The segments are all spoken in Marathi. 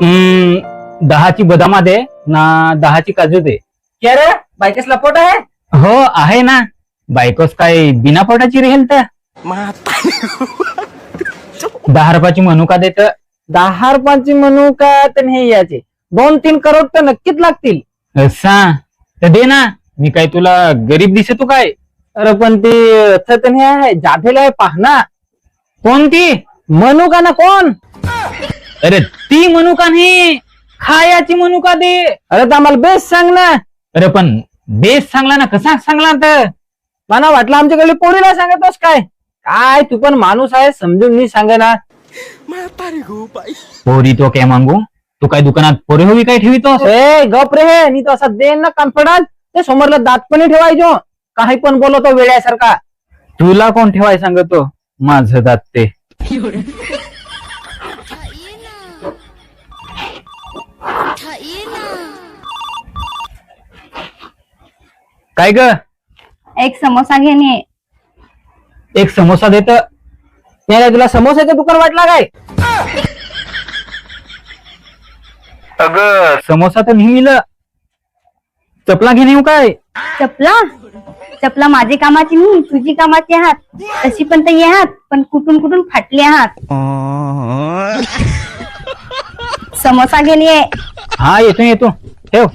10ची बदामा दे ना 10ची काजू दे. क्या रे बायकस लपोट आहे. हो आहे ना. बायकोस काय बिना पोटाची राहील तर 10 रुपयाची म्हणू का देत. 10 रुपयाची म्हणू का तर हे याचे 2-3 करोड तर नक्कीच लागतील. असा तर दे ना. मी काय तुला गरीब दिसतो काय. अरे पण ते हे आहे जाधेला आहे पाहना. कोणती म्हणू का ना कोण. अरे ती म्हणू का नाही खायाची म्हणू का दे. अरे तर आम्हाला बेस सांग ना. अरे पण बेस सांगला ना कसा सांगला तर. मला वाटलं आमच्याकडे पोरीला सांगतोस काय. काय तू पण माणूस आहे समजून मी सांग ना. पोरी तो काय मागू. तू काय दुकानात पोरी हवी काय ठेवितो. ए गप रे नी तो असा देन ना कॉन्फिडन्स ते समोरला दात पण ठेवायचो. काही पण बोलतो वेड्यासारखा. तुला कोण ठेवाय सांगतो माझं दात ते. काय ग. एक समोसा घेणे. एक समोसा देत. तुला समोसाचं दुकान वाटला काय. अग समोसा तर नेहमीला. चपला घेऊन येऊ काय. चपला चपला माझी कामाची नाही तुझी कामाची आहात. तशी पण तर आहात पण कुठून कुठून फाटले आहात. समोसा घेणे. हा येतो येतो ठेव.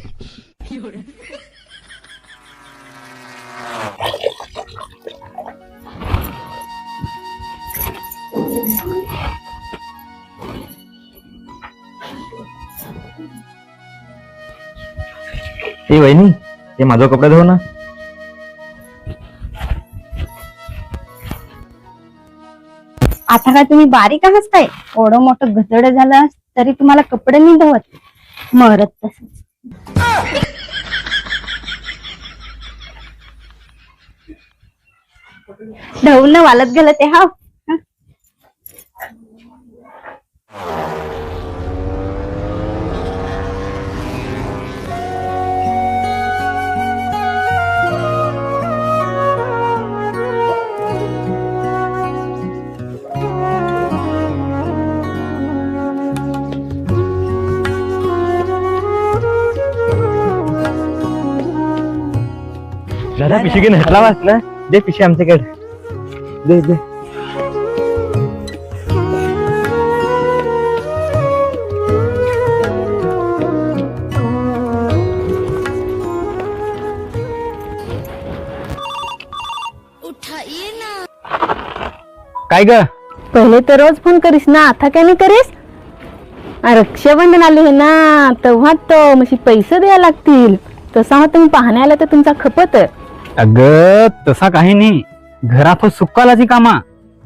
ए वहिनी ते माझा कपडा धुव ना. आता काय तुम्ही बारीक आहात काय. एवढं मोठं घसड झालं तरी तुम्हाला कपडे नाही धुवत. मरत तसंच. धुवून वालत गेलं ते हा. दादा पिशवी घेऊन हटला वाचला. दे पिशवी आमच्याकडे दे दे. काय ग. पहिले तर रोज फोन करीस ना आता काय नाही करीस. रक्षाबंधन आले हे ना तेव्हा तो मशी पैसे द्यायला लागतील. तसा तुम्ही पाहण्याला तर तुमचा खपत. अग तसा काही नाही. घरात सुक्कालाची कामा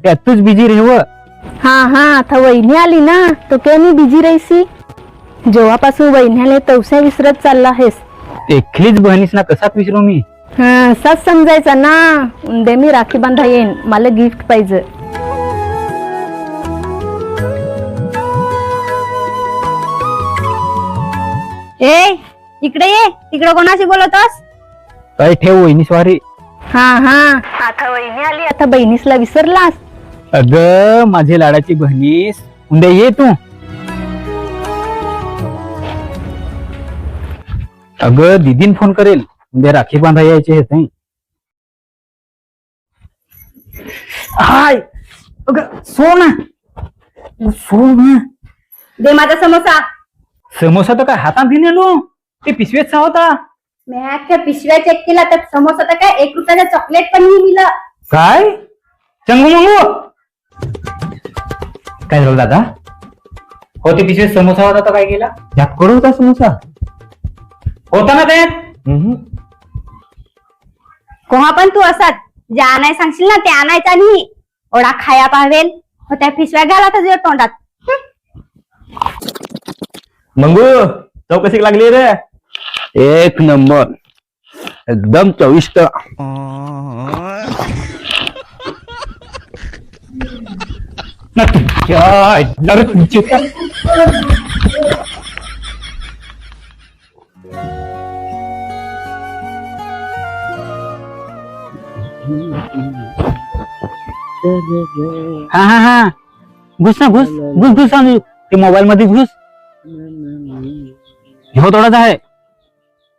त्यातच बिजी रेव. हा हा आता वहिनी आली ना तो काय मी बिझी राहीसी. जेव्हापासून वहिनी आले तवसा विसरत चालला आहेस. एकलीच बहिणीस ना कसाच विसरू मी. हा सच समजायचा ना. उद्या मी राखी बांधा येईन मला गिफ्ट पाहिजे. ए इकडे ये. तिकडे कोणाशी बोलतोस. काय ठेव वहिनी स्वारी. हा हा आता वहिनी आली आता बहिणीसला विसरलास. अग माझी लाडाची बहिणीस उद्या ये तू. अग दीदीन फोन करेल उद्या राखी बांधा यायचे हे. हाय अग सो ना सो ना. दे माझा समोसा. समोसा तर काय हातात घेऊन आलो. ते पिशवेतचा होता. मी अख्ख्या पिशव्या चेक केला तर समोसा तर काय 1 रुपयाचं चॉकलेट पण नाही दिलं. काय चंगू मंगू. काय झालं दादा. हो ते पिशवेत समोसा होता तर काय केला. यात कडू होता समोसा. होता ना त्यात. कोहा पण तू असाच जे आणाय सांगशील ना ते आणायचा नाही. ओढा खाया पावेल हो त्या पिशव्या घाला तुझ्या तोंडात. मंगू चव कशी लागली रे. एक नंबर एकदम चविष्ट. हा हा हा घुस ना घुस घुस घुस. ते मोबाईल मध्ये घुस. ह्यो थोडाच आहे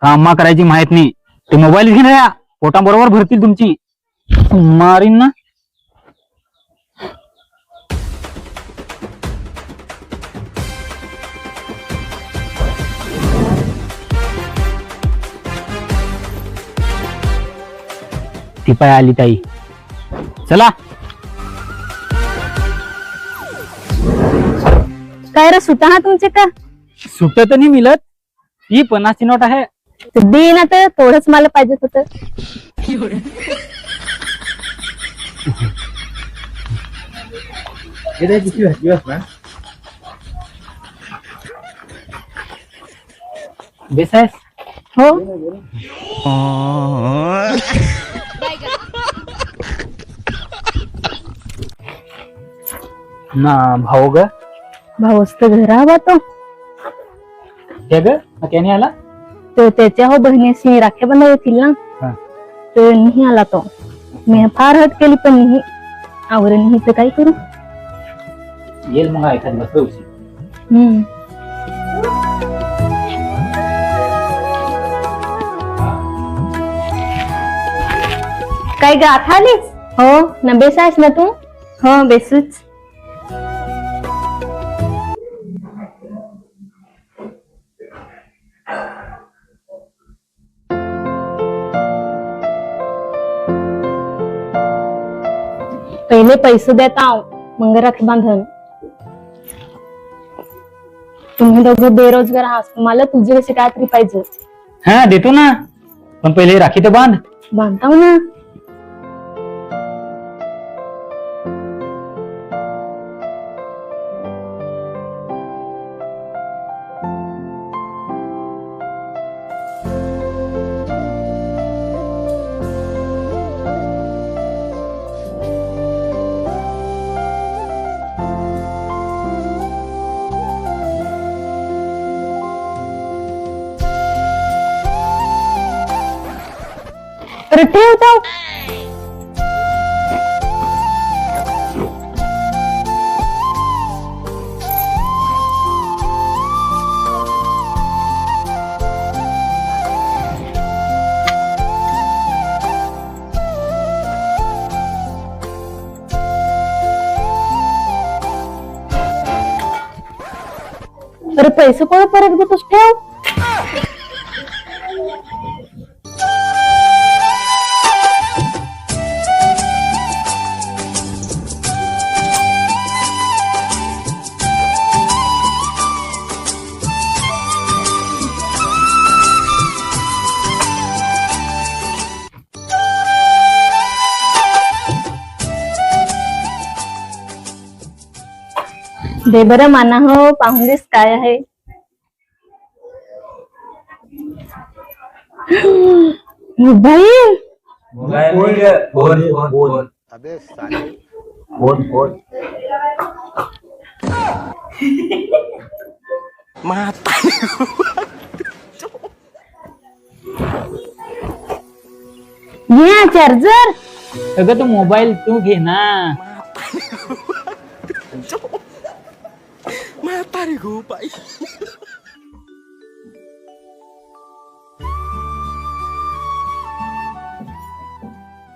कामा करायची माहित नाही. ते मोबाईल घेऊन या पोटाबरोबर भरतील तुमची. मारीन ना. ती पाय आली ताई. चला. काय रे सुटा ना तुमचे का? सुट तर नाही मिळत. ही 50ची नोट आहे. दे ना तर थोडंच मला पाहिजे होतं. बेस आहेस? हो ना भाऊ ग. भाऊच तर घरा हवा तो. त्या ग त्याने आला. तो त्याच्या हो बहिणीशी राख्या बंधव येतील ना. हा. तो नाही आला तो. मी फार हट केली पण नाही आवरण नाही तर काय करू. येईल मग एखाद बस उशी. हम्म काय ग आता आलीस? हो ना बेस आहेस ना तू? हो बेसूच. पहिले पैसे देता मग राखी बांधन. तुम्ही दोघं बेरोजगार आहात मला तुझी कशी काहीतरी पाहिजे. हा देतो ना पण पहिले राखी तर बांध. बांधताव ना. अरे ठेवताव. अरे पैसे कोण परत देतोस ठेव. दे बरं माना हो पाहून देस काय आहे. मोबाईल अबे साले ये चार्जर. अगं तो मोबाईल तू घे ना.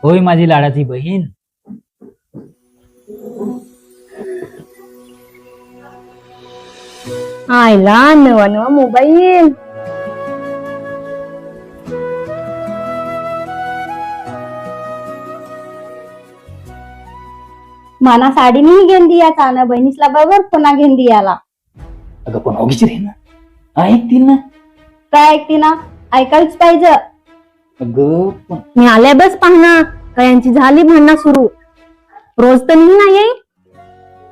होय माझी लाडाची बहीण. आयला नवा नवा मोबाईल. माना साडी नाही घेऊन दियाचा ना बहिणीसला बरोबर पुन्हा घेऊन दियाला. अगं पण ओगीची रे ना ऐकतील ना. काय ऐकते ना ऐकायच पाहिजे. अगं पण मी आल्या बस पाहना का यांची झाली भांडणं सुरू. रोज तर नाही येई.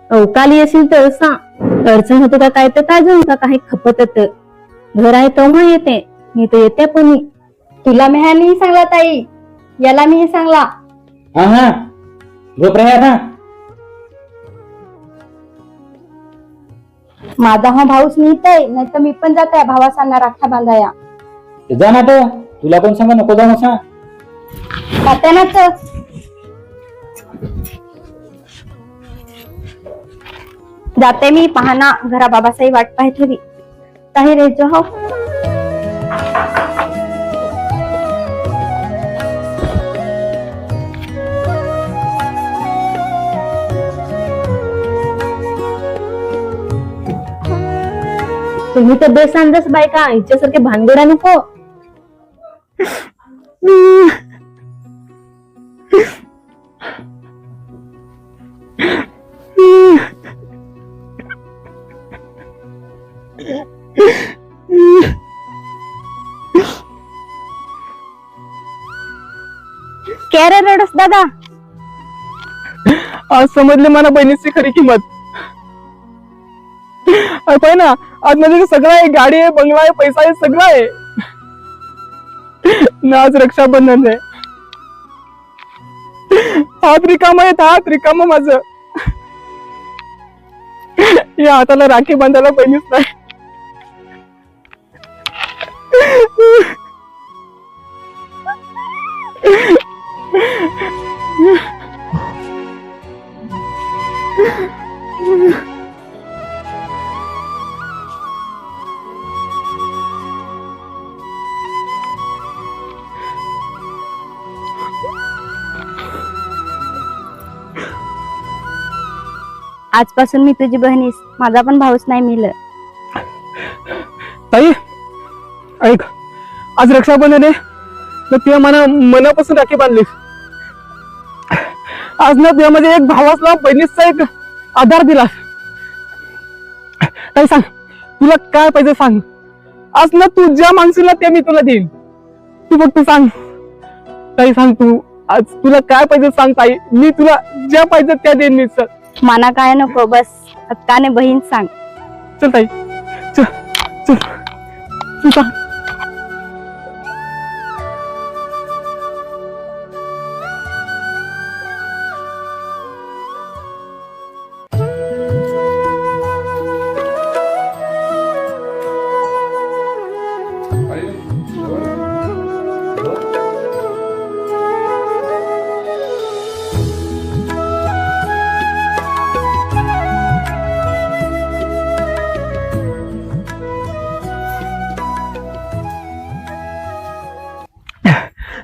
अवकाली असेल तर अडचण होते का काय तर ताजून का काही खपत घर आहे तेव्हा येते. मी तर येते पण तुला मी ह्या नाही सांगला ताई याला मी हे सांगला. हा हा गप रे ना. माझा हा भाऊच नीत आहे नाही तर मी पण जात आहे भावासांना राख्या बांधाया. जा ना तर तुला कोण सांगा नको जाऊ सांग. जाते ना तर. जाते मी पाहना घरा बाबासाही वाट पाहत हवी काही रेजो हो. तुम्ही तर बेसांदच बायका, हिच्यासारखे भानगडा नको. काय रे रडस दादा? आज समजले मला बहिणीची खरी किंमत. पाय ना, आज माझे सगळं आहे, गाडी आहे, बंगला आहे, पैसा आहे, सगळं आहे ना. आज रक्षाबंधन आहे, हात रिकामा आहे, हात रिकामा माझं. या हाताला राखी बांधायला बहिणीच नाही. आजपासून मी तुझी बहिणीस, माझा पण भाऊच नाही मिळलं. ताई ऐक, आज रक्षाबंधन आहे तर तुझ्या मनापासून राखी बांधलीस. आज ना तुझ्यामध्ये एक भावाचा बहिणीचा एक आधार दिला. ताई सांग, तुला काय पाहिजे सांग. आज ना तू ज्या माणसाला ते मी तुला देईन. तू फक्त सांग ताई, सांग तू आज तुला काय पाहिजे सांग ताई, मी तुला ज्या पाहिजे त्या देईन मी. चल मना काय नको, बस हक्काने बहीण सांग. चल ताई, चल चल चल सांग.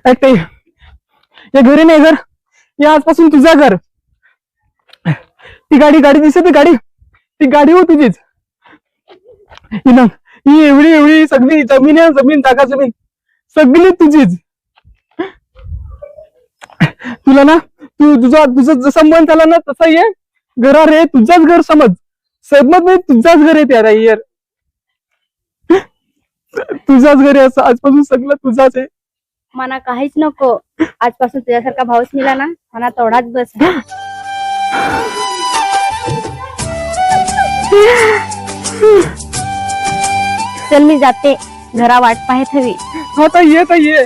ऐक ताई, या घरी नाही घर, या आजपासून तुझं घर. ती गाडी दिसते, ती गाडी हो तुझीच. ही एवढी सगळी जमीन आहे, जागा जमीन सगळी तुझीच. तुला ना तुझा जसा मन झाला ना तसा ये घरा रे, तुझाच घर समज नाही, तुझाच घर आहे त्या यार, तुझाच घर आहे. असं आजपासून सगळं तुझाच आहे. मना काहीच नको, आजपासून तुझ्यासारखा भाऊच मिळाला ना, मना तेवढाच बस. चल मी जाते, घरा वाट पाहत हवी. आता ये